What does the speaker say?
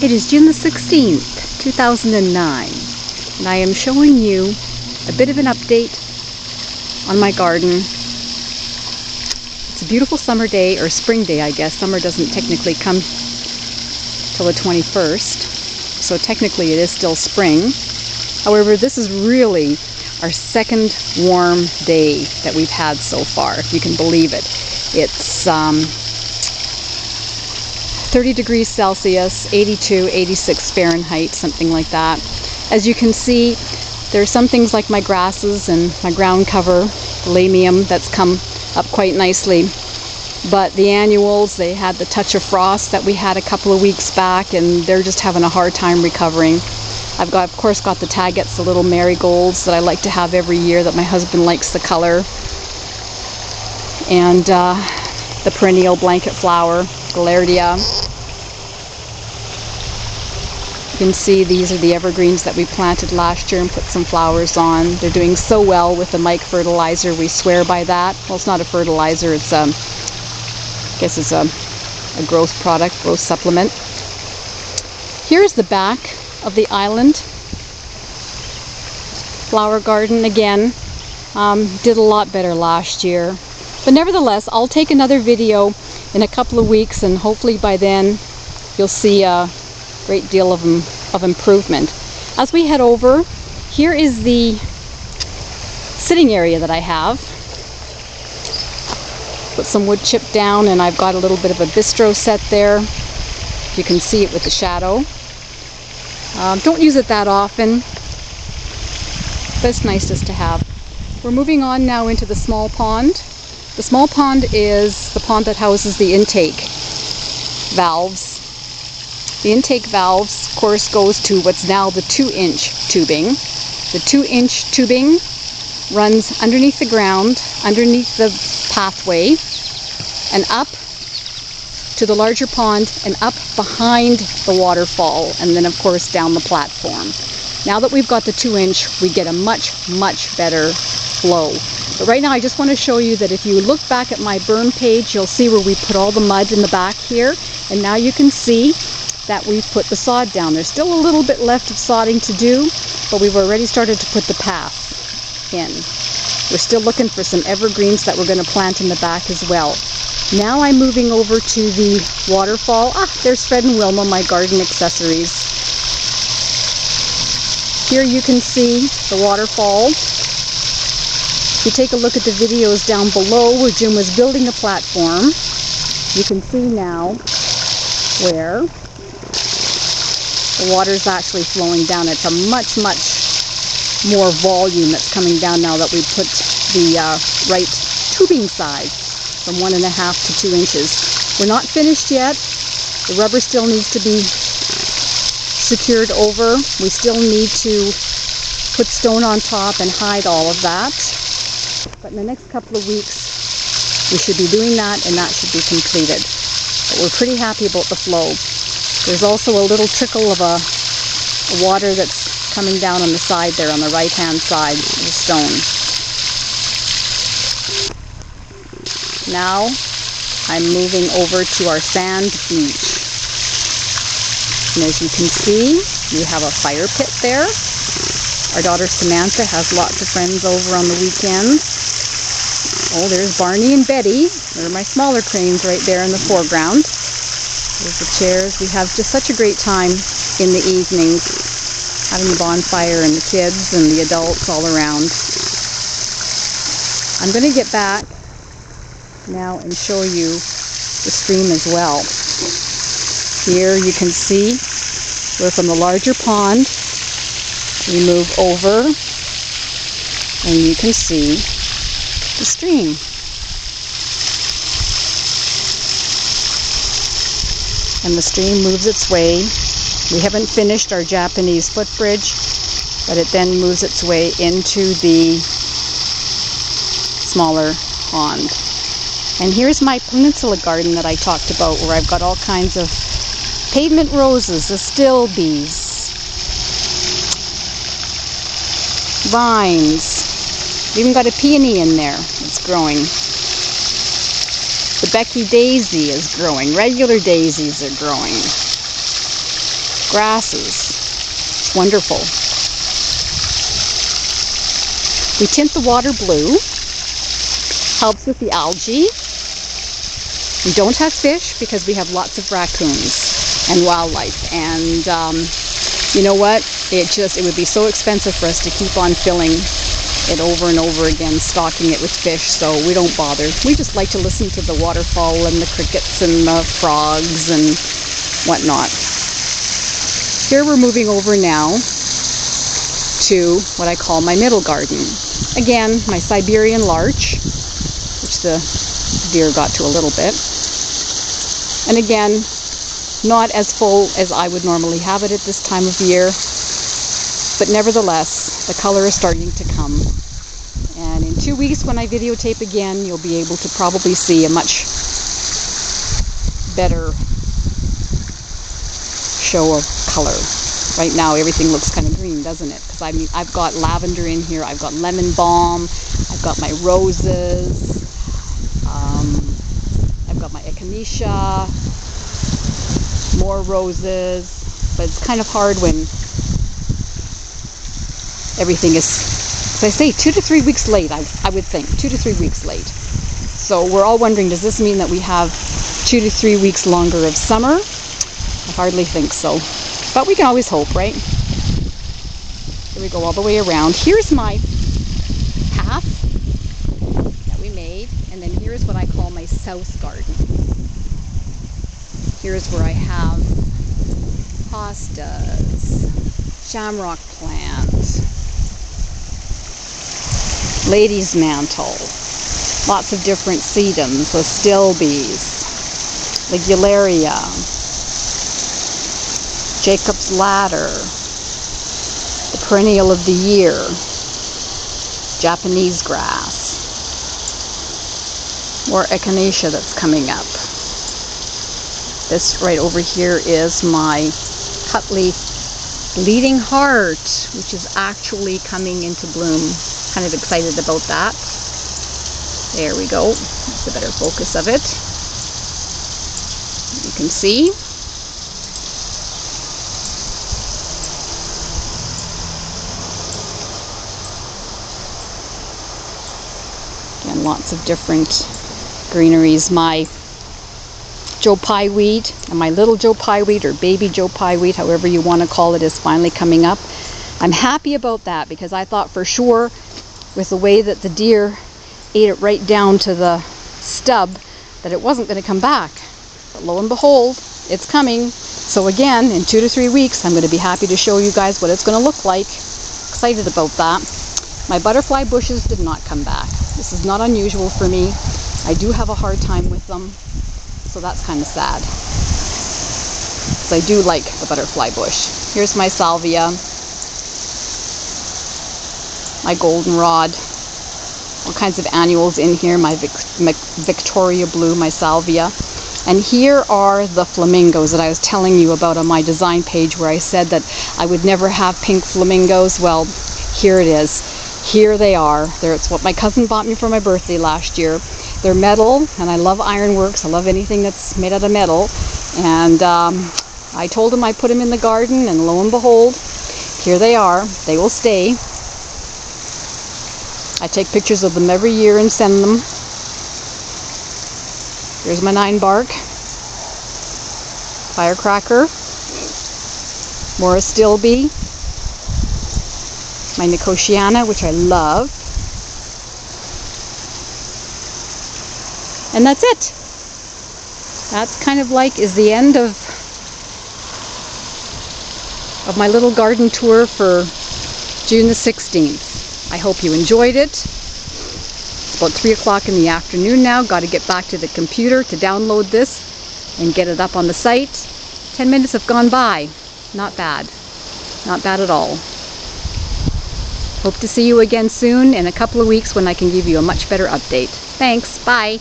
It is June the 16th, 2009, and I am showing you a bit of an update on my garden. It's a beautiful summer day, or spring day I guess. Summer doesn't technically come till the 21st, so technically it is still spring. However, this is really our second warm day that we've had so far, if you can believe it. It's 30 degrees Celsius, 82, 86 Fahrenheit, something like that. As you can see, there are some things like my grasses and my ground cover, lamium, that's come up quite nicely. But the annuals, they had the touch of frost that we had a couple of weeks back, and they're just having a hard time recovering. I've got, of course, got the tagetes, the little marigolds that I like to have every year that my husband likes the color. And the perennial blanket flower, Gaillardia. You can see these are the evergreens that we planted last year and put some flowers on. They're doing so well with the Mike fertilizer. We swear by that. Well, it's not a fertilizer, it's I guess it's a growth product, growth supplement. Here's the back of the island flower garden again. Did a lot better last year. But nevertheless, I'll take another video in a couple of weeks, and hopefully by then you'll see a great deal of improvement. As we head over, here is the sitting area that I have. Put some wood chip down, and I've got a little bit of a bistro set there. You can see it with the shadow. Don't use it that often, but it's nice just to have. We're moving on now into the small pond. The small pond is the pond that houses the intake valves. The intake valves, of course, goes to what's now the 2-inch tubing. The 2-inch tubing runs underneath the ground, underneath the pathway, and up to the larger pond and up behind the waterfall, and then of course down the platform. Now that we've got the 2-inch, we get a much better flow. But right now I just want to show you that if you look back at my burn page, you'll see where we put all the mud in the back here, and now you can see that we've put the sod down. There's still a little bit left of sodding to do, but we've already started to put the path in. We're still looking for some evergreens that we're going to plant in the back as well. Now I'm moving over to the waterfall. There's Fred and Wilma, my garden accessories. Here you can see the waterfall. If you take a look at the videos down below where Jim was building the platform, you can see now where the water is actually flowing down. It's a much more volume that's coming down now that we put the right tubing size from 1.5 to 2 inches. We're not finished yet. The rubber still needs to be secured over. We still need to put stone on top and hide all of that. But in the next couple of weeks, we should be doing that, and that should be completed. But we're pretty happy about the flow. There's also a little trickle of a water that's coming down on the side there, on the right-hand side of the stone. Now, I'm moving over to our sand beach. And as you can see, we have a fire pit there. Our daughter Samantha has lots of friends over on the weekends. Oh, there's Barney and Betty. They're my smaller cranes right there in the foreground. There's the chairs. We have just such a great time in the evenings, having the bonfire and the kids and the adults all around. I'm going to get back now and show you the stream as well. Here you can see we're from the larger pond. We move over and you can see the stream. And the stream moves its way. We haven't finished our Japanese footbridge, but it then moves its way into the smaller pond. And here's my peninsula garden that I talked about, where I've got all kinds of pavement roses, astilbes, vines. We even got a peony in there that's growing. The Becky daisy is growing. Regular daisies are growing. grasses. Wonderful. We tint the water blue. Helps with the algae. We don't have fish because we have lots of raccoons and wildlife. And you know what? It would be so expensive for us to keep on filling it over and over again, stocking it with fish, so we don't bother. We just like to listen to the waterfall and the crickets and the frogs and whatnot. Here we're moving over now to what I call my middle garden. Again, my Siberian larch, which the deer got to a little bit. And again, not as full as I would normally have it at this time of year, but nevertheless, the color is starting to come. And in 2 weeks when I videotape again, you'll be able to probably see a much better show of color. Right now everything looks kind of green, doesn't it? Because I've got lavender in here, I've got lemon balm, I've got my roses, I've got my echinacea, more roses, but it's kind of hard when everything is, as I say, 2 to 3 weeks late, I would think, 2 to 3 weeks late. So we're all wondering, does this mean that we have 2 to 3 weeks longer of summer? I hardly think so. But we can always hope, right? Here we go all the way around. Here's my path that we made, and then here's what I call my south garden. Here's where I have hostas, shamrock plant, lady's mantle, lots of different sedums, astilbes, ligularia, Jacob's ladder, the perennial of the year, Japanese grass, more echinacea that's coming up. This right over here is my Cutley bleeding heart, which is actually coming into bloom. Kind of excited about that. There we go. That's a better focus of it. You can see. Again, lots of different greeneries. My Joe Pye weed, and my little Joe Pye weed, or baby Joe Pye weed, however you want to call it, is finally coming up. I'm happy about that because I thought for sure, with the way that the deer ate it right down to the stub, that it wasn't going to come back. But lo and behold, it's coming. So again, in 2 to 3 weeks, I'm going to be happy to show you guys what it's going to look like. Excited about that. My butterfly bushes did not come back. This is not unusual for me. I do have a hard time with them. So that's kind of sad, because I do like the butterfly bush. Here's my salvia, my goldenrod, all kinds of annuals in here, my Victoria blue, my salvia. And here are the flamingos that I was telling you about on my design page, where I said that I would never have pink flamingos. Well, here it is. Here they are. It's what my cousin bought me for my birthday last year. They're metal, and I love ironworks. I love anything that's made out of metal. And I told him I'd put them in the garden, and lo and behold, here they are. They will stay. I take pictures of them every year and send them. Here's my 9-bark, firecracker, more astilbe, my nicotiana, which I love. And that's it. That's kind of like is the end of my little garden tour for June the 16th. I hope you enjoyed it. It's about 3 o'clock in the afternoon now. Got to get back to the computer to download this and get it up on the site. 10 minutes have gone by. Not bad. Not bad at all. Hope to see you again soon in a couple of weeks when I can give you a much better update. Thanks. Bye.